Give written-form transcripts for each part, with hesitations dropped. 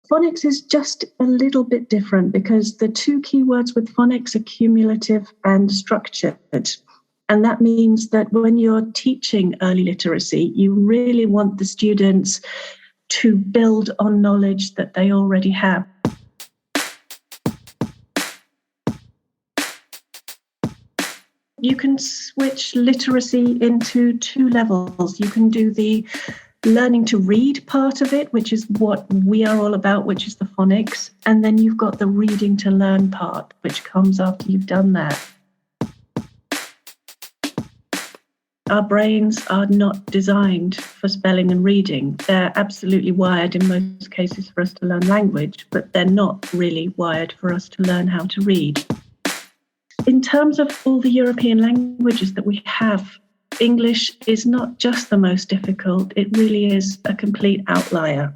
Phonics is just a little bit different because the two key words with phonics are cumulative and structured. And that means that when you're teaching early literacy, you really want the students to build on knowledge that they already have. You can switch literacy into two levels. You can do the learning to read part of it, which is what we are all about, which is the phonics. And then you've got the reading to learn part, which comes after you've done that. Our brains are not designed for spelling and reading. They're absolutely wired in most cases for us to learn language, but they're not really wired for us to learn how to read. In terms of all the European languages that we have, English is not just the most difficult, it really is a complete outlier.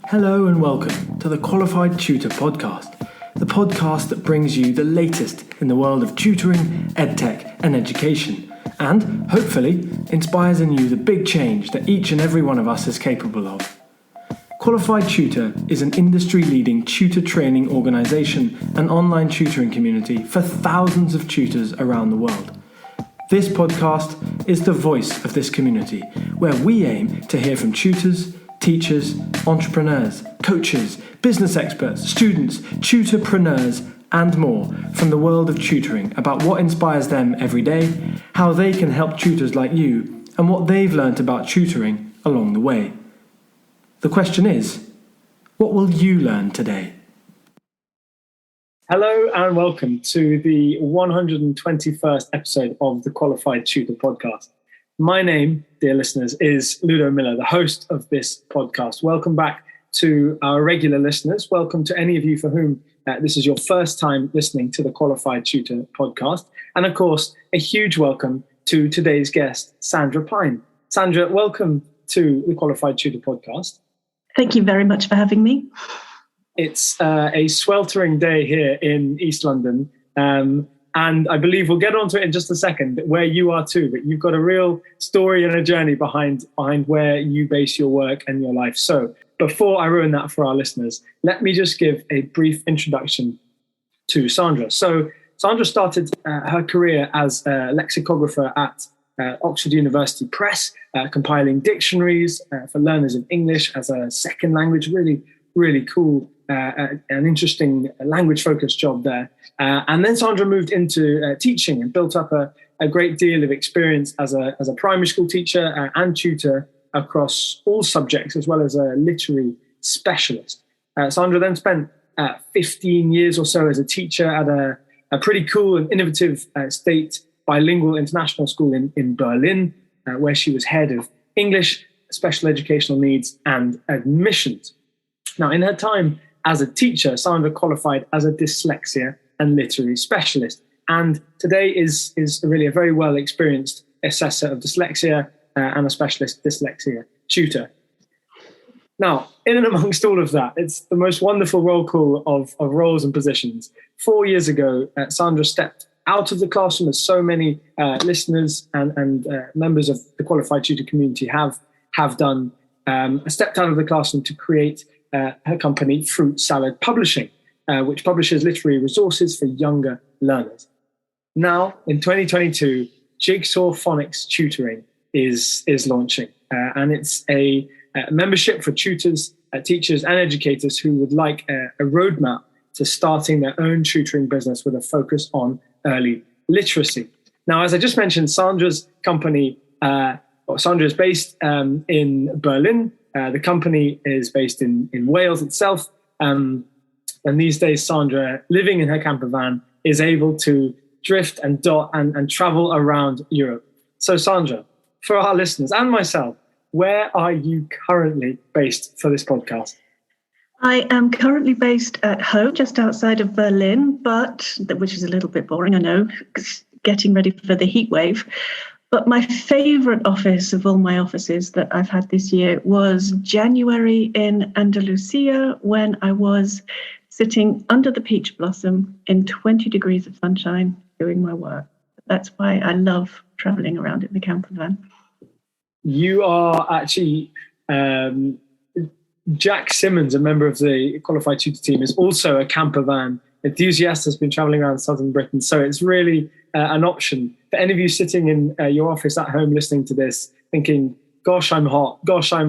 Hello and welcome to the Qualified Tutor podcast, the podcast that brings you the latest in the world of tutoring, edtech and education, and hopefully inspires in you the big change that each and every one of us is capable of. Qualified Tutor is an industry-leading tutor training organisation and online tutoring community for thousands of tutors around the world. This podcast is the voice of this community, where we aim to hear from tutors, teachers, entrepreneurs, coaches, business experts, students, tutorpreneurs, and more from the world of tutoring about what inspires them every day, how they can help tutors like you, and what they've learnt about tutoring along the way. The question is, what will you learn today? Hello and welcome to the 121st episode of the Qualified Tutor podcast. My name, dear listeners, is Ludo Miller, the host of this podcast. Welcome back to our regular listeners. Welcome to any of you for whom this is your first time listening to the Qualified Tutor podcast. And of course, a huge welcome to today's guest, Sandra Pyne. Sandra, welcome to the Qualified Tutor podcast. Thank you very much for having me. It's a sweltering day here in East London. And I believe we'll get onto it in just a second, where you are too, but you've got a real story and a journey behind where you base your work and your life. So before I ruin that for our listeners, let me just give a brief introduction to Sandra. So Sandra started her career as a lexicographer at Oxford University Press, compiling dictionaries for learners of English as a second language. Really, really cool, an interesting language-focused job there. And then Sandra moved into teaching and built up a great deal of experience as a primary school teacher and tutor across all subjects, as well as a literary specialist. Sandra then spent 15 years or so as a teacher at a pretty cool and innovative state bilingual international school in Berlin, where she was head of English, special educational needs and admissions. Now, in her time as a teacher, Sandra qualified as a dyslexia and literary specialist, and today is really a very well experienced assessor of dyslexia and a specialist dyslexia tutor. Now, in and amongst all of that, it's the most wonderful roll call of roles and positions. 4 years ago, Sandra stepped out of the classroom, as so many listeners and members of the Qualified Tutor community have done, stepped out of the classroom to create her company, Fruit Salad Publishing, which publishes literary resources for younger learners. Now, in 2022, Jigsaw Phonics Tutoring is launching, and it's a membership for tutors, teachers and educators who would like a roadmap to starting their own tutoring business with a focus on early literacy. Now, as I just mentioned, Sandra's company, Sandra is based in Berlin. The company is based in Wales itself. And these days, Sandra, living in her camper van, is able to drift and dot and travel around Europe. So Sandra, for our listeners and myself, where are you currently based for this podcast? I am currently based at home, just outside of Berlin, which is a little bit boring, I know, getting ready for the heat wave. But my favourite office of all my offices that I've had this year was January in Andalusia, when I was sitting under the peach blossom in 20 degrees of sunshine doing my work. That's why I love traveling around in the camper van. You are actually, Jack Simmons, a member of the Qualified Tutor team, is also a camper van enthusiast, has been traveling around southern Britain. So it's really an option for any of you sitting in your office at home listening to this, thinking, gosh, I'm hot. Gosh, I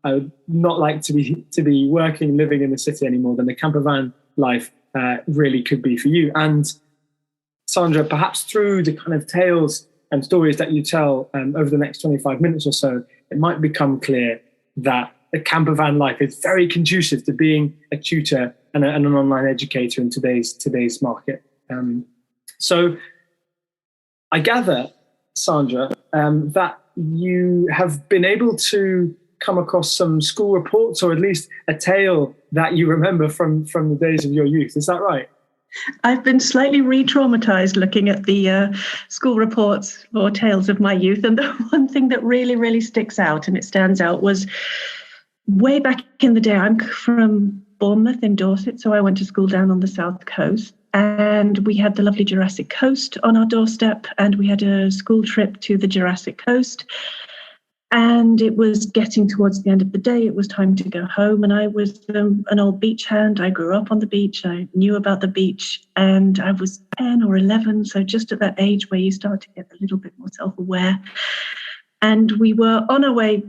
would not like to be working, living in the city anymore. Then the camper van life really could be for you. And Sandra, perhaps through the kind of tales and stories that you tell over the next 25 minutes or so, it might become clear that the camper van life is very conducive to being a tutor and an online educator in today's market. So I gather, Sandra, that you have been able to come across some school reports, or at least a tale that you remember from the days of your youth. Is that right? I've been slightly re-traumatized looking at the school reports or tales of my youth. And the one thing that really, really sticks out and it stands out was way back in the day. I'm from Bournemouth in Dorset, so I went to school down on the south coast. And we had the lovely Jurassic Coast on our doorstep, and we had a school trip to the Jurassic Coast. And it was getting towards the end of the day. It was time to go home. And I was an old beach hand. I grew up on the beach. I knew about the beach. And I was 10 or 11. So just at that age where you start to get a little bit more self-aware. And we were on our way.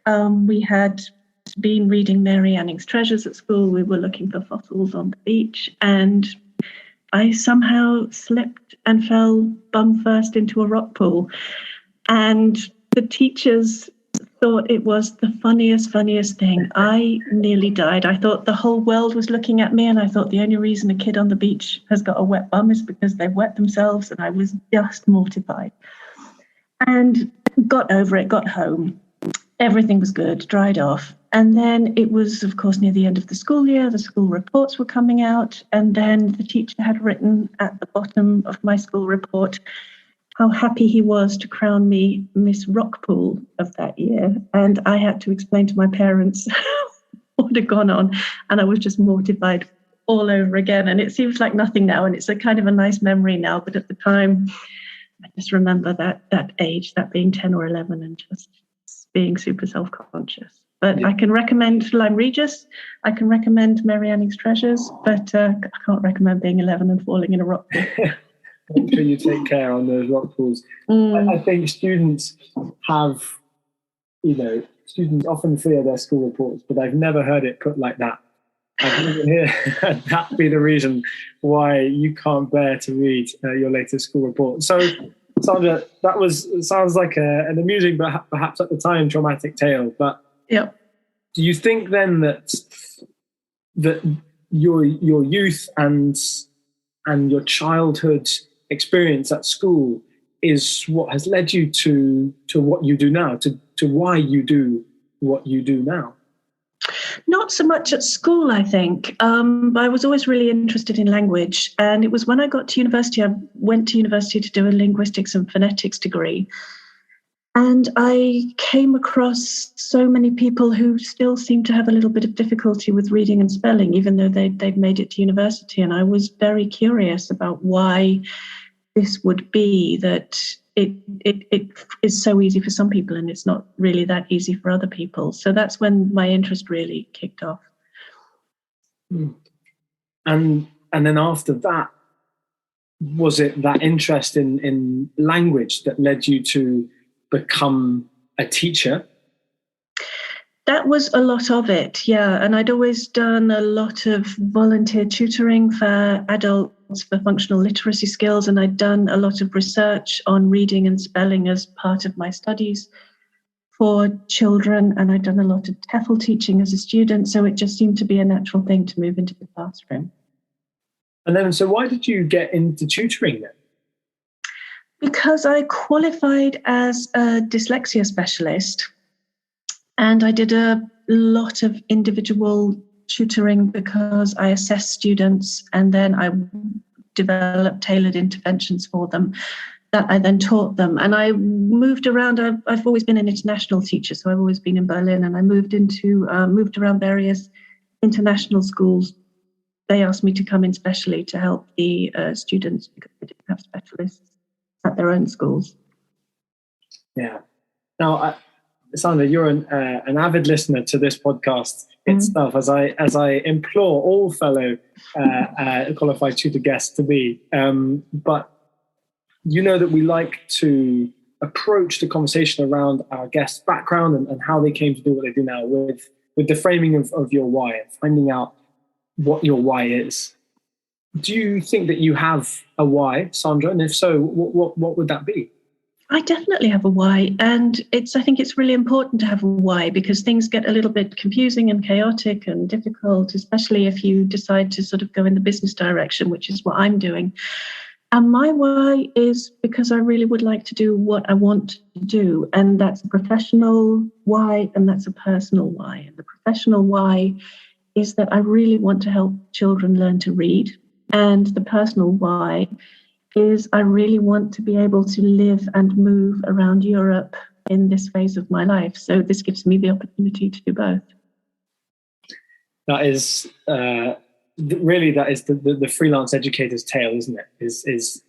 We had been reading Mary Anning's Treasures at school. We were looking for fossils on the beach. And I somehow slipped and fell bum first into a rock pool. And the teachers thought it was the funniest thing. I nearly died. I thought the whole world was looking at me, and I thought the only reason a kid on the beach has got a wet bum is because they've wet themselves, and I was just mortified. And got over it, got home. Everything was good, dried off. And then it was, of course, near the end of the school year. The school reports were coming out, and then the teacher had written at the bottom of my school report how happy he was to crown me Miss Rockpool of that year. And I had to explain to my parents what had gone on. And I was just mortified all over again. And it seems like nothing now. And it's a kind of a nice memory now. But at the time, I just remember that age, that being 10 or 11 and just being super self-conscious. But yeah. I can recommend Lyme Regis. I can recommend Mary Anning's Treasures. But I can't recommend being 11 and falling in a rock pool. Make sure you take care on those rock pools. I think students often fear their school reports, but I've never heard it put like that. I've never heard that be the reason why you can't bear to read your latest school report. So, Sandra, sounds like an amusing, but perhaps at the time traumatic tale. But yeah, do you think then that your youth and your childhood experience at school is what has led you to what you do now, to why you do what you do now? Not so much at school, I think. I was always really interested in language. And it was when I got to university, I went to university to do a linguistics and phonetics degree. And I came across so many people who still seem to have a little bit of difficulty with reading and spelling, even though they've made it to university. And I was very curious about why this would be that it is so easy for some people and it's not really that easy for other people. So that's when my interest really kicked off. And then after that, was it that interest in language that led you to become a teacher? That was a lot of it, yeah. And I'd always done a lot of volunteer tutoring for adults for functional literacy skills, and I'd done a lot of research on reading and spelling as part of my studies for children, and I'd done a lot of TEFL teaching as a student, so it just seemed to be a natural thing to move into the classroom. And then, so why did you get into tutoring then? Because I qualified as a dyslexia specialist, and I did a lot of individual tutoring because I assessed students and then I developed tailored interventions for them that I then taught them. And I moved around. I've always been an international teacher, so I've always been in Berlin, and I moved around various international schools. They asked me to come in specially to help the students because they didn't have specialists at their own schools. Yeah. Now, Sandra, you're an avid listener to this podcast itself, as I implore all fellow qualified tutor guests to be. But you know that we like to approach the conversation around our guests' background and how they came to do what they do now with the framing of your why, finding out what your why is. Do you think that you have a why, Sandra? And if so, what would that be? I definitely have a why, and I think it's really important to have a why, because things get a little bit confusing and chaotic and difficult, especially if you decide to sort of go in the business direction, which is what I'm doing. And my why is because I really would like to do what I want to do, and that's a professional why and that's a personal why. And the professional why is that I really want to help children learn to read, and the personal why is I really want to be able to live and move around Europe in this phase of my life. So this gives me the opportunity to do both. That is really the freelance educator's tale, isn't it? Is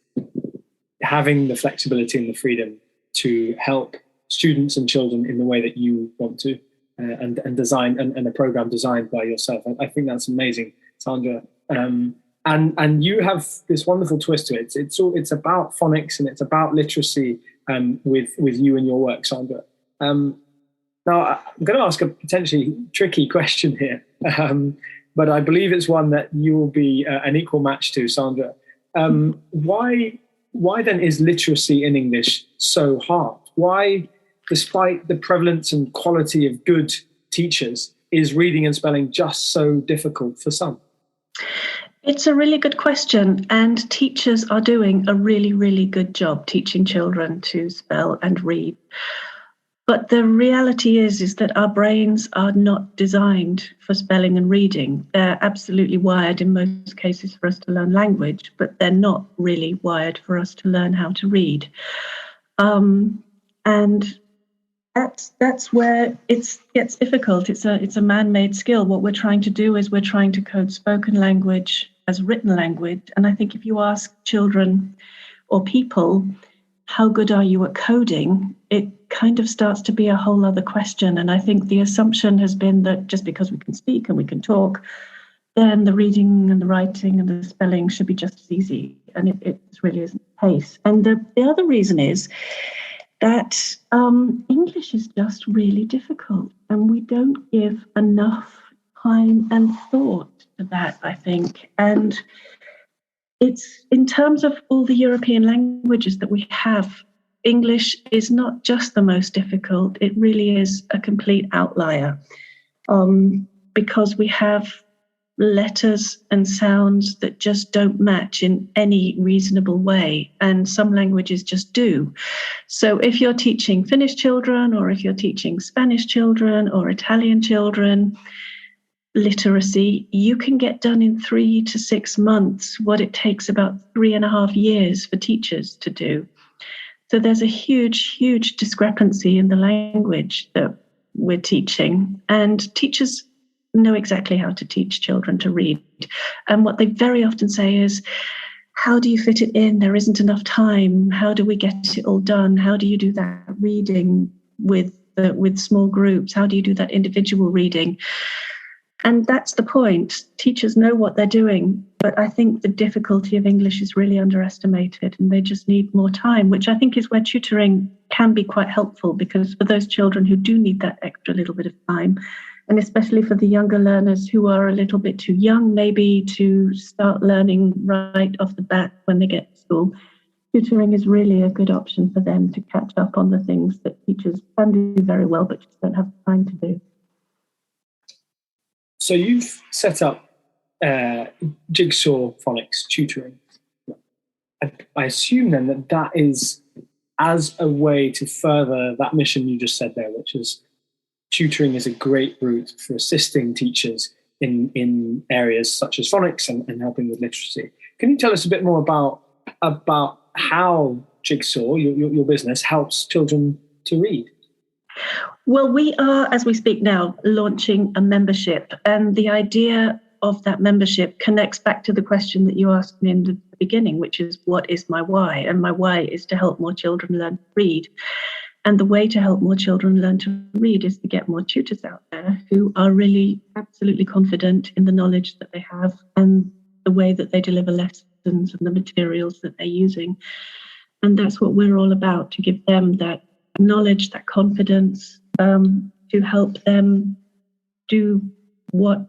having the flexibility and the freedom to help students and children in the way that you want to, and design and a program designed by yourself. I think that's amazing, Sandra. And you have this wonderful twist to it. It's about phonics and it's about literacy with you and your work, Sandra. Now, I'm going to ask a potentially tricky question here, but I believe it's one that you will be an equal match to, Sandra. Why then is literacy in English so hard? Why, despite the prevalence and quality of good teachers, is reading and spelling just so difficult for some? It's a really good question, and teachers are doing a really, really good job teaching children to spell and read. But the reality is that our brains are not designed for spelling and reading. They're absolutely wired in most cases for us to learn language, but they're not really wired for us to learn how to read. And that's where it gets difficult. It's a man-made skill. What we're trying to do is we're trying to code spoken language as written language. And I think if you ask children or people, how good are you at coding? It kind of starts to be a whole other question. And I think the assumption has been that just because we can speak and we can talk, then the reading and the writing and the spelling should be just as easy. And it really isn't the case. And the other reason is that English is just really difficult, and we don't give enough time and thought to that, I think. And it's in terms of all the European languages that we have, English is not just the most difficult, it really is a complete outlier, because we have letters and sounds that just don't match in any reasonable way, and some languages just do. So if you're teaching Finnish children, or if you're teaching Spanish children or Italian children literacy, you can get done in 3 to 6 months what it takes about 3.5 years for teachers to do. So there's a huge discrepancy in the language that we're teaching, and teachers know exactly how to teach children to read. And what they very often say is, how do you fit it in? There isn't enough time. How do we get it all done? How do you do that reading with small groups? How do you do that individual reading? And that's the point. Teachers know what they're doing, but I think the difficulty of English is really underestimated, and they just need more time, which I think is where tutoring can be quite helpful, because for those children who do need that extra little bit of time, and especially for the younger learners who are a little bit too young maybe to start learning right off the bat when they get to school, tutoring is really a good option for them to catch up on the things that teachers can do very well but just don't have time to do. So you've set up Jigsaw Phonics tutoring. I assume then that is as a way to further that mission you just said there, which is tutoring is a great route for assisting teachers in areas such as phonics and helping with literacy. Can you tell us a bit more about how Jigsaw, your business, helps children to read? Well, we are, as we speak now, launching a membership. And the idea of that membership connects back to the question that you asked me in the beginning, which is, what is my why? And my why is to help more children learn to read. And the way to help more children learn to read is to get more tutors out there who are really absolutely confident in the knowledge that they have and the way that they deliver lessons and the materials that they're using. And that's what we're all about, to give them that knowledge, that confidence, to help them do what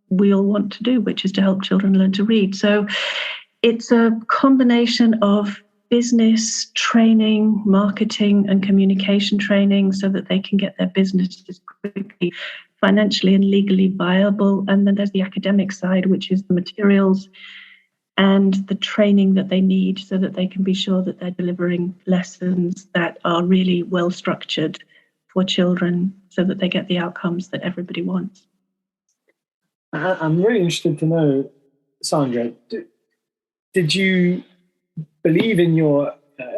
we all want to do, which is to help children learn to read. So it's a combination of business training, marketing and communication training so that they can get their businesses quickly, financially and legally viable. And then there's the academic side, which is the materials and the training that they need so that they can be sure that they're delivering lessons that are really well structured for children so that they get the outcomes that everybody wants. I'm really interested to know, Sandra, did you believe in your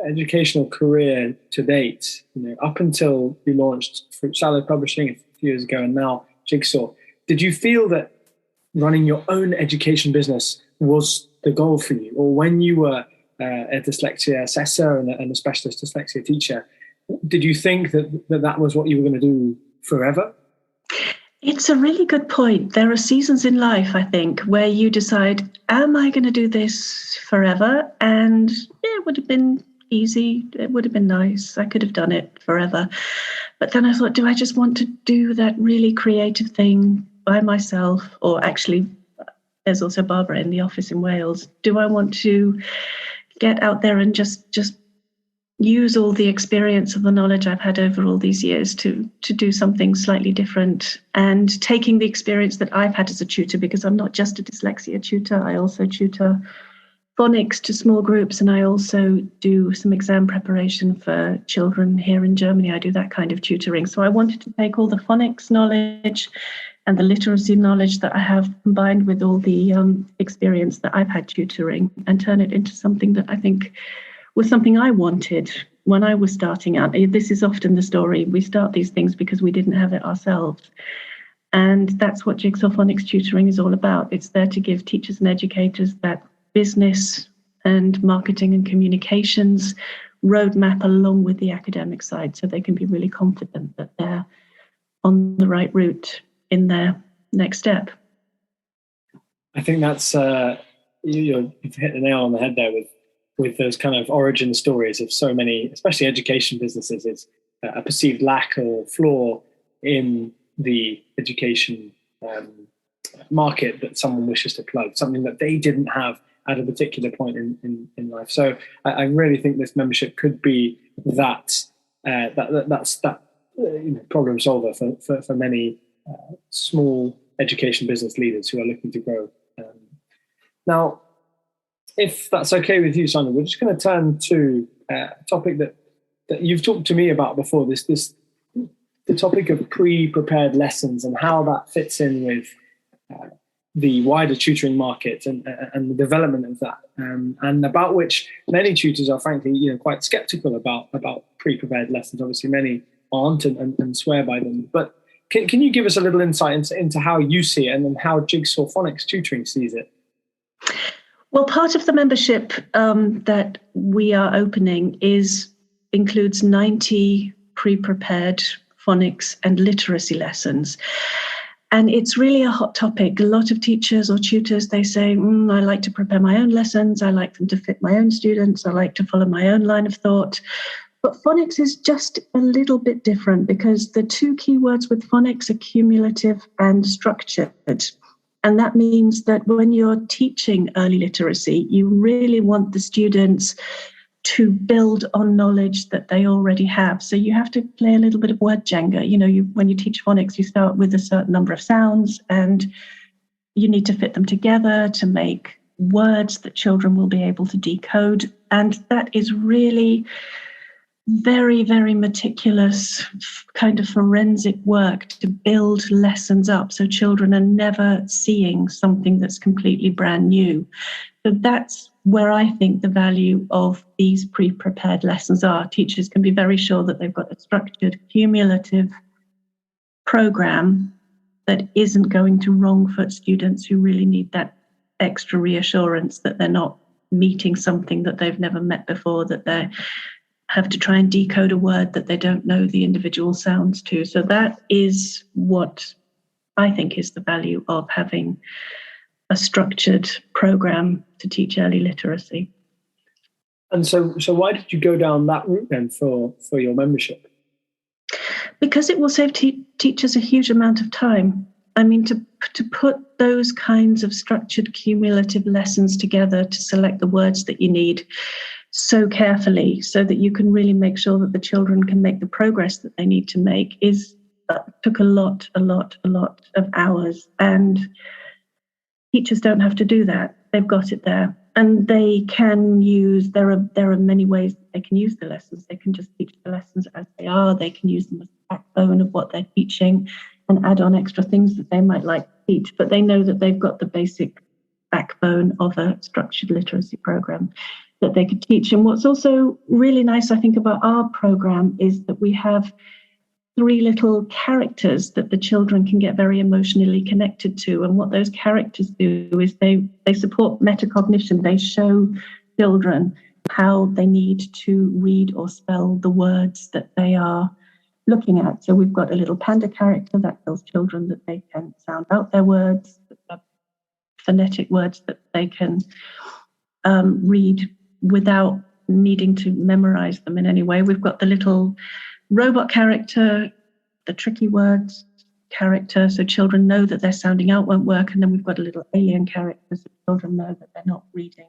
educational career to date, up until you launched Fruit Salad Publishing a few years ago and now Jigsaw? Did you feel that running your own education business was the goal for you? Or when you were a dyslexia assessor and a specialist dyslexia teacher, did you think that was what you were going to do forever? It's a really good point. There are seasons in life, I think, where you decide, am I going to do this forever? And it would have been easy. It would have been nice. I could have done it forever. But then I thought, do I just want to do that really creative thing by myself? Or actually, there's also Barbara in the office in Wales. Do I want to get out there and just use all the experience of the knowledge I've had over all these years to do something slightly different, and taking the experience that I've had as a tutor, because I'm not just a dyslexia tutor, I also tutor phonics to small groups, and I also do some exam preparation for children here in Germany. I do that kind of tutoring. So I wanted to take all the phonics knowledge and the literacy knowledge that I have combined with all the experience that I've had tutoring and turn it into something that I think was something I wanted when I was starting out. This is often the story. We start these things because we didn't have it ourselves. And that's what Jigsaw Phonics tutoring is all about. It's there to give teachers and educators that business and marketing and communications roadmap along with the academic side so they can be really confident that they're on the right route in their next step. I think that's, you've hit the nail on the head there with those kind of origin stories of so many, especially education businesses. It's a perceived lack or flaw in the education market that someone wishes to plug, something that they didn't have at a particular point in life. So I really think this membership could be that's problem solver for many small education business leaders who are looking to grow. Now, if that's okay with you, Sandra, we're just going to turn to a topic that you've talked to me about before, the topic of pre-prepared lessons and how that fits in with the wider tutoring market and the development of that, and about which many tutors are frankly quite skeptical about pre-prepared lessons. Obviously, many aren't and swear by them. But can you give us a little insight into how you see it and then how Jigsaw Phonics Tutoring sees it? Well, part of the membership that we are opening includes 90 pre-prepared phonics and literacy lessons. And it's really a hot topic. A lot of teachers or tutors, they say, I like to prepare my own lessons. I like them to fit my own students. I like to follow my own line of thought. But phonics is just a little bit different because the two key words with phonics are cumulative and structured. And that means that when you're teaching early literacy, you really want the students to build on knowledge that they already have. So you have to play a little bit of word Jenga. When you teach phonics, you start with a certain number of sounds and you need to fit them together to make words that children will be able to decode. And that is really very, very meticulous kind of forensic work to build lessons up so children are never seeing something that's completely brand new. So that's where I think the value of these pre-prepared lessons are. Teachers can be very sure that they've got a structured, cumulative program that isn't going to wrong-foot students who really need that extra reassurance that they're not meeting something that they've never met before, that they have to try and decode a word that they don't know the individual sounds to. So that is what I think is the value of having a structured program to teach early literacy. And so why did you go down that route then for your membership? Because it will save teachers a huge amount of time. I mean, to put those kinds of structured cumulative lessons together to select the words that you need so carefully so that you can really make sure that the children can make the progress that they need to make took a lot of hours. And teachers don't have to do that. They've got it there. And they can use, there are many ways that they can use the lessons. They can just teach the lessons as they are. They can use them as the backbone of what they're teaching and add on extra things that they might like to teach. But they know that they've got the basic backbone of a structured literacy program that they could teach. And what's also really nice, I think, about our program is that we have 3 little characters that the children can get very emotionally connected to. And what those characters do is they support metacognition. They show children how they need to read or spell the words that they are looking at. So we've got a little panda character that tells children that they can sound out their words, phonetic words that they can read without needing to memorize them in any way. We've got the little robot character, the tricky words character, so children know that their sounding out won't work. And then we've got a little alien character, so children know that they're not reading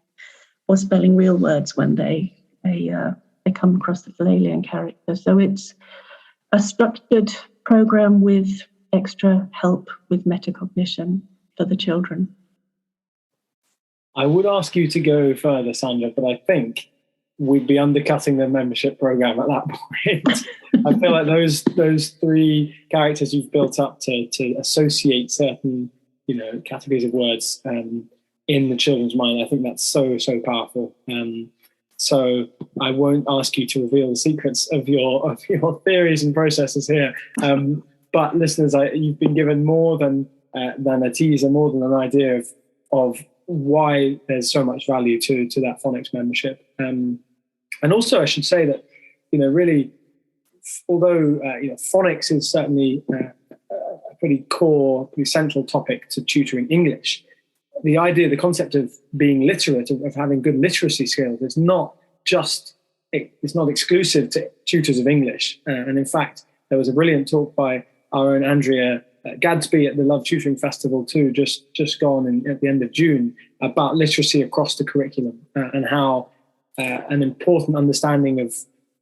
or spelling real words when they come across the little alien character. So it's a structured program with extra help with metacognition for the children. I would ask you to go further, Sandra, but I think we'd be undercutting the membership program at that point. I feel like those 3 characters you've built up to associate certain, categories of words in the children's mind, I think that's so powerful. So I won't ask you to reveal the secrets of your theories and processes here. But listeners, you've been given more than a teaser, more than an idea of why there's so much value to that phonics membership. And also, I should say that, really, although phonics is certainly a pretty core, pretty central topic to tutoring English, the concept of being literate, of having good literacy skills, it's not exclusive to tutors of English. And in fact, there was a brilliant talk by our own Andrea Gadsby at the Love Tutoring Festival too, just gone at the end of June, about literacy across the curriculum and how an important understanding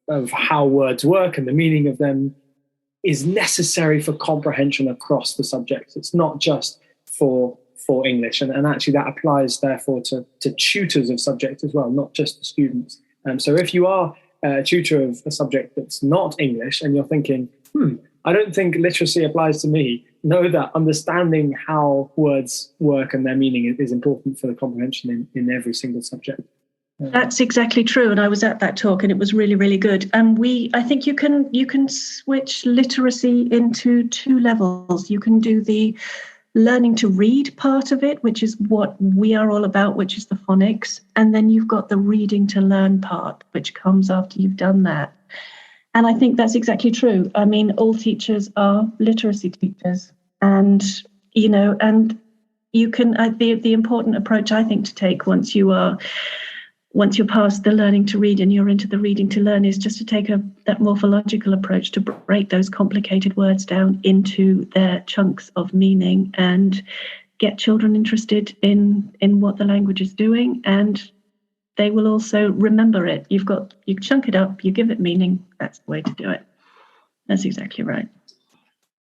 of how words work and the meaning of them is necessary for comprehension across the subjects. It's not just for English, and actually that applies therefore to tutors of subjects as well, not just the students. So if you are a tutor of a subject that's not English and you're thinking, I don't think literacy applies to me, know that understanding how words work and their meaning is important for the comprehension in every single subject. That's exactly true. And I was at that talk and it was really, really good. And I think you can switch literacy into 2 levels. You can do the learning to read part of it, which is what we are all about, which is the phonics. And then you've got the reading to learn part, which comes after you've done that. And I think that's exactly true. I mean, all teachers are literacy teachers. And, and you can, the important approach I think to take once you're past the learning to read and you're into the reading to learn is just to take that morphological approach to break those complicated words down into their chunks of meaning and get children interested in what the language is doing, and they will also remember it. You chunk it up, you give it meaning. That's the way to do it. That's exactly right.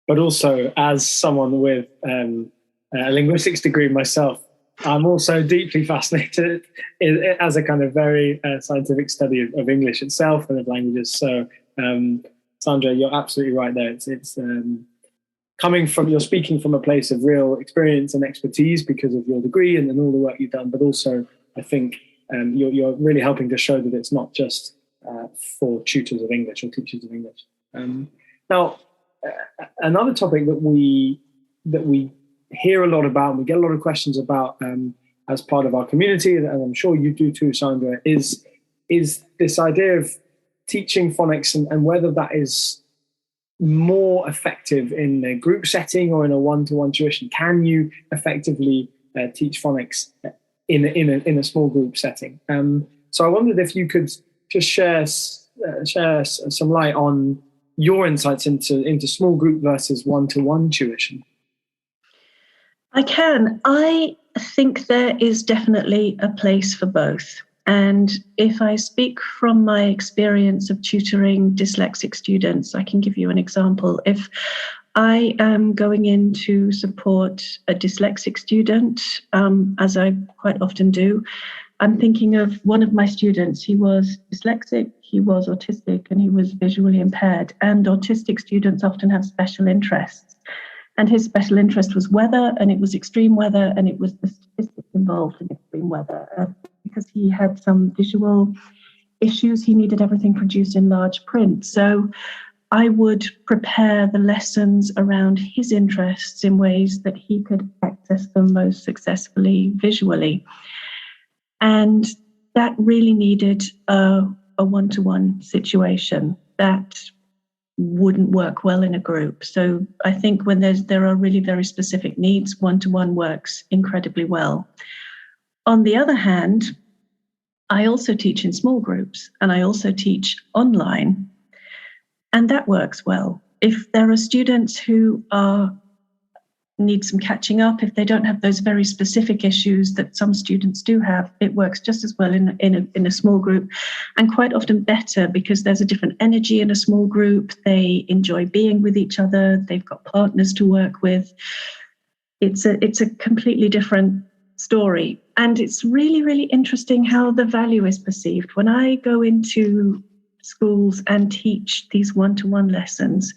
But also, as someone with a linguistics degree myself, I'm also deeply fascinated as a kind of very scientific study of English itself and of languages. So, Sandra, you're absolutely right there. It's you're speaking from a place of real experience and expertise because of your degree and all the work you've done, but also I think you're really helping to show that it's not just for tutors of English or teachers of English. Now, another topic that we that we hear a lot about and we get a lot of questions about as part of our community, and I'm sure you do too, Sandra, is this idea of teaching phonics and whether that is more effective in a group setting or in a one-to-one tuition. Can you effectively teach phonics in a small group setting? So I wondered if you could just share some light on your insights into small group versus one-to-one tuition. I can. I think there is definitely a place for both. And if I speak from my experience of tutoring dyslexic students, I can give you an example. If I am going in to support a dyslexic student, as I quite often do, I'm thinking of one of my students. He was dyslexic, he was autistic, and he was visually impaired. And autistic students often have special interests. And his special interest was weather, and it was extreme weather, and it was the statistics involved in extreme weather. Because he had some visual issues, he needed everything produced in large print. So I would prepare the lessons around his interests in ways that he could access them most successfully visually. And that really needed a one-to-one situation that wouldn't work well in a group. So I think when there are really very specific needs, one-to-one works incredibly well. On the other hand, I also teach in small groups and I also teach online, and that works well. If there are students who need some catching up, if they don't have those very specific issues that some students do have, it works just as well in a small group, and quite often better because there's a different energy in a small group. They enjoy being with each other. They've got partners to work with. It's a completely different story. And it's really, really interesting how the value is perceived. When I go into schools and teach these one-to-one lessons,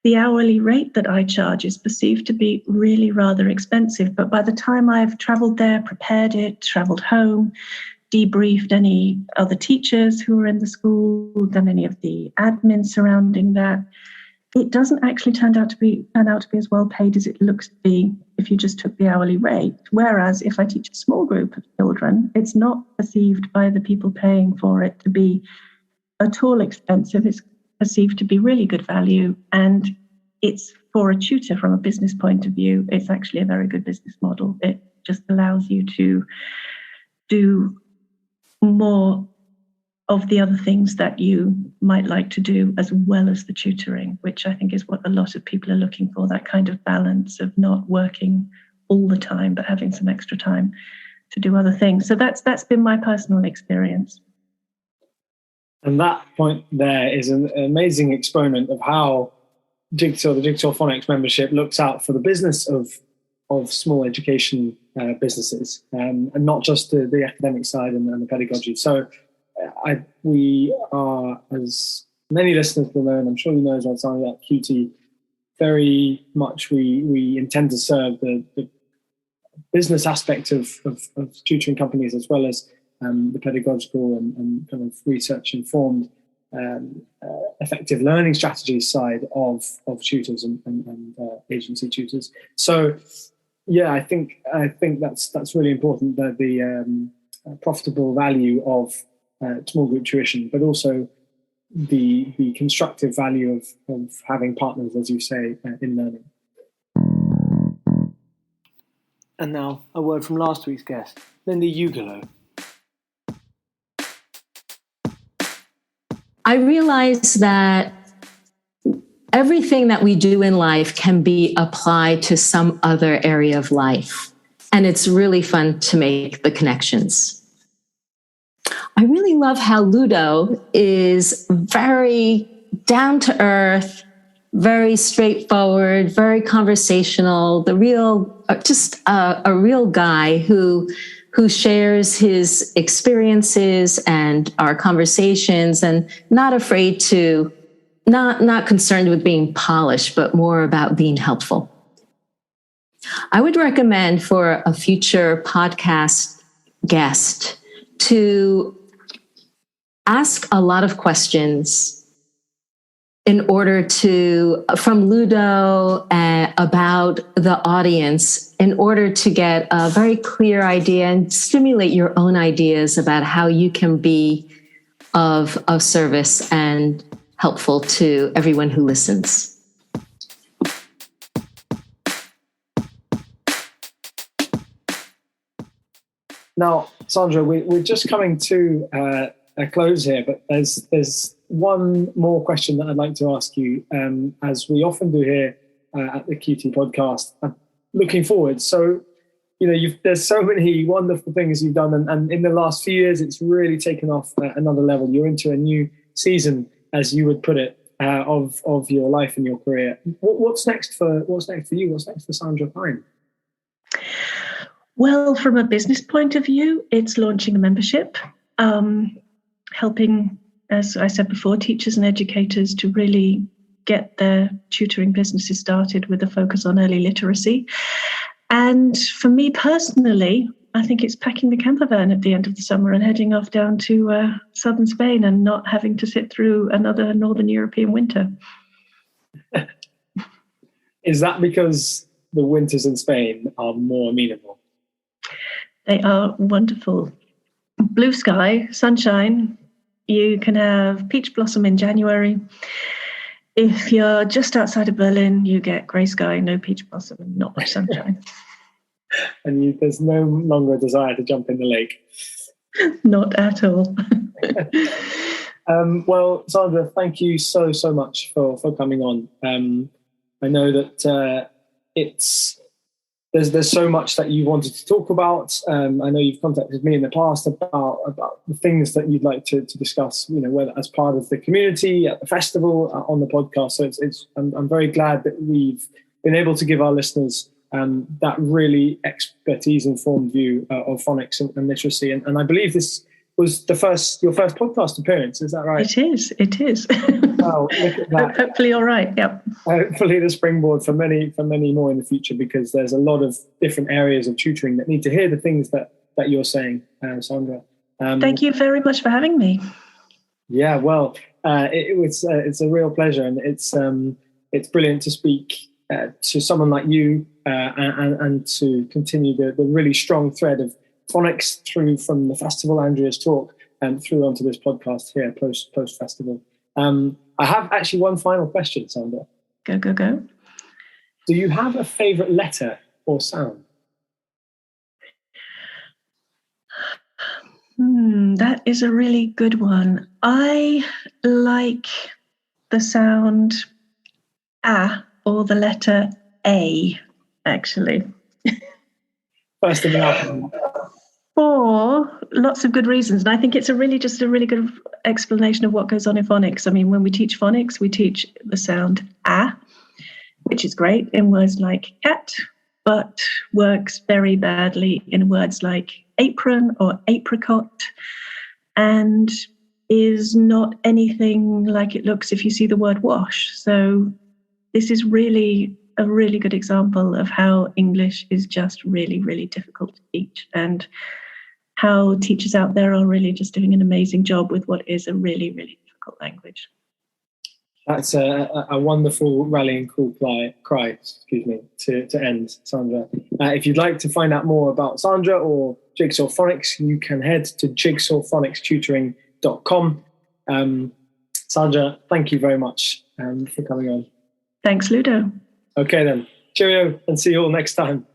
the hourly rate that I charge is perceived to be really rather expensive. But by the time I've traveled there, prepared it, traveled home, debriefed any other teachers who are in the school, done any of the admin surrounding that, it doesn't actually turn out to be as well paid as it looks to be if you just took the hourly rate. Whereas if I teach a small group of children, it's not perceived by the people paying for it to be at all expensive. It's perceived to be really good value. And it's, for a tutor from a business point of view, it's actually a very good business model. It just allows you to do more of the other things that you might like to do as well as the tutoring, which I think is what a lot of people are looking for, that kind of balance of not working all the time, but having some extra time to do other things. So that's been my personal experience. And that point there is an amazing exponent of how the Jigsaw Phonics membership looks out for the business of small education businesses, and not just the academic side and the pedagogy. So we are, as many listeners will know, and I'm sure you know as well, Sandra, at QT, very much we intend to serve the business aspect of tutoring companies as well as the pedagogical and kind of research-informed effective learning strategies side of tutors and agency tutors. So, yeah, I think that's really important, that the profitable value of small group tuition, but also the constructive value of having partners, as you say, in learning. And now a word from last week's guest, Linda Ugolo. I realize that everything that we do in life can be applied to some other area of life. And it's really fun to make the connections. I really love how Ludo is very down to earth, very straightforward, very conversational, just a real guy who shares his experiences and our conversations, and not afraid to, not concerned with being polished, but more about being helpful. I would recommend for a future podcast guest to ask a lot of questions in order to, from Ludo about the audience, in order to get a very clear idea and stimulate your own ideas about how you can be of service and helpful to everyone who listens. Now, Sandra, we're just coming to a close here, but there's one more question that I'd like to ask you, as we often do here at the QT podcast. Looking forward, so there's so many wonderful things you've done, and in the last few years, it's really taken off another level. You're into a new season, as you would put it, of your life and your career. What's next for you? What's next for Sandra Pyne? Well, from a business point of view, it's launching a membership, helping, as I said before, teachers and educators to really get their tutoring businesses started with a focus on early literacy. And for me personally, I think it's packing the camper van at the end of the summer and heading off down to southern Spain and not having to sit through another Northern European winter. Is that because the winters in Spain are more amenable? They are wonderful. Blue sky, sunshine. You can have peach blossom in January. If you're just outside of Berlin, you get grey sky, no peach blossom, and not much sunshine. And there's no longer a desire to jump in the lake. Not at all. Well, Sandra, thank you so much for coming on. I know that there's so much that you wanted to talk about. I know you've contacted me in the past about the things that you'd like to discuss, whether as part of the community, at the festival, on the podcast. So I'm very glad that we've been able to give our listeners that really expertise-informed view of phonics and literacy. And I believe this was your first podcast appearance. Is that right? It is. Wow, look at that. Hopefully all right, yep. Hopefully the springboard for many more in the future, because there's a lot of different areas of tutoring that need to hear the things that you're saying, Sandra. Thank you very much for having me. Yeah, well, it's a real pleasure, and it's brilliant to speak to someone like you and to continue the really strong thread of phonics through from the festival, Andrea's talk, and through onto this podcast here post festival. I have actually one final question, Sandra. Go. Do you have a favourite letter or sound? That is a really good one. I like the sound A or the letter A, actually. First in the alphabet. For lots of good reasons. And I think it's a really good explanation of what goes on in phonics. I mean, when we teach phonics, we teach the sound A, which is great in words like cat, but works very badly in words like apron or apricot, and is not anything like it looks if you see the word wash. So this is really a really good example of how English is just really, really difficult to teach, and how teachers out there are really just doing an amazing job with what is a really, really difficult language. That's a wonderful rallying cry to end, Sandra. If you'd like to find out more about Sandra or Jigsaw Phonics, you can head to jigsawphonicstutoring.com. Sandra, thank you very much for coming on. Thanks, Ludo. Okay then, cheerio, and see you all next time.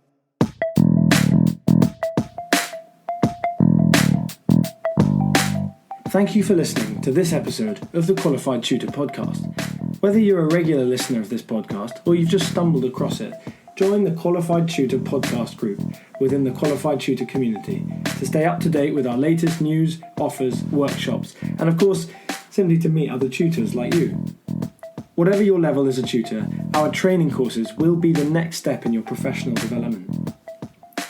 Thank you for listening to this episode of the Qualified Tutor Podcast. Whether you're a regular listener of this podcast or you've just stumbled across it, join the Qualified Tutor podcast group within the Qualified Tutor community to stay up to date with our latest news, offers, workshops, and of course, simply to meet other tutors like you. Whatever your level as a tutor, our training courses will be the next step in your professional development.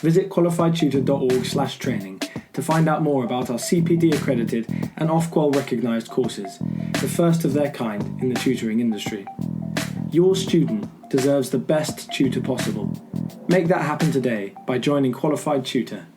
Visit qualifiedtutor.org/training to find out more about our CPD accredited and Ofqual recognised courses, the first of their kind in the tutoring industry. Your student deserves the best tutor possible. Make that happen today by joining Qualified Tutor